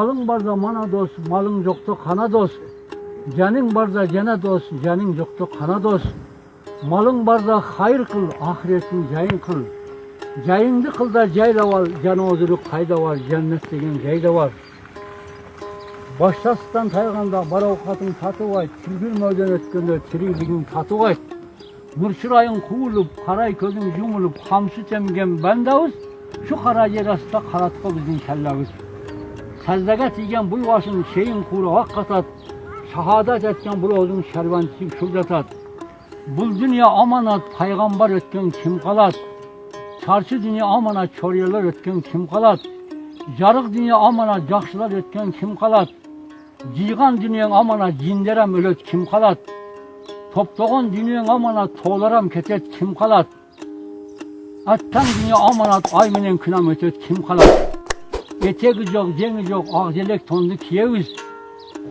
Malın barda mana dost, malın yoktu kana dost. Canın barda cana dost, canın yoktu kana dost. Malın barda hayır kıl, ahiretin cayın kıl. Cayındı kıl da cayla var, canozuluk kayda var, cennet degen cayda var. Baştasından tayganda bar avukatın tatı var, çülgürmöden ötkende tiriliğin tatı var. Mırşırayın kuğulup, karay közün yumulup, hamsı temgen bendavuz, şu kara yer asıda karatkı bizim kellavuz. Secdege tiygen bul başın şeyin kuru hak katat, şahadat etken bul ozun şerventisi şurdatat. Bul dünya amanat, paygambar ötken kim kalat? Çarşı dünya amanat, çoryalar ötken kim kalat? Jarık dünya amanat, jakşılar ötken kim kalat? Ciygan dünyanın amanat, cinderem ölöt kim kalat? Toptoğun dünyanın amanat, toğlaram ketet kim kalat? Attan dünya amanat, ay menen kınam ötet kim kalat? Etegi yok, cengi yok, ağzelek tondu kiyeviz.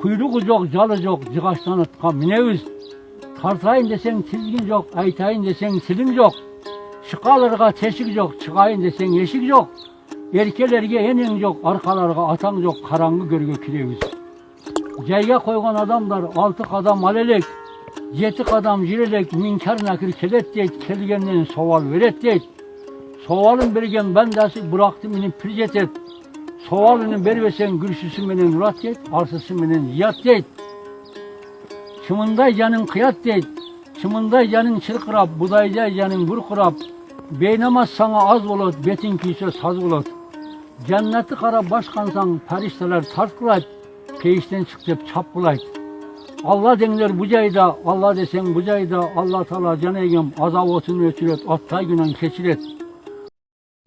Kuyruğu yok, jalı yok, cıgaçtan ıtka mineviz. Tartayın desen tizgin yok, aytayın desen silin yok. Şıkalarga teşik yok, çıkayın desen eşik yok. Erkelerge enen yok, arkalarga atan yok, karangı görgü kireviz. Cayga koygan adamlar 6 kadam alelek, 7 kadam jirelek, minkar nakir kelet deyt, kelgenden soval veret deyt. Sovalın bergen bendası bıraktım inin prijet et. Sovalını bervesen gülsüsü menen murat deyt, arsısı menen ziyat deyt. Çımınday canın kıyat deyt, çımınday canın çırkırap, budayday canın burkurap. Beynamaz sana az olat, betin kiyse saz olat. Cenneti kara başkansan, perişteler tart kılayt, peyişten çık deyip çap kılayt. Allah denler bu cayda, Allah desen bu cayda, Allah Teala can egem azap otunu ötüret, attay günen keçiret.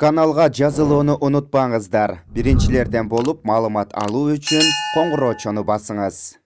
Kanalga жазылууну унутпаңыздар. Биринчилерден болуп маалымат алуу үчүн коңгуроо чону басыңыз.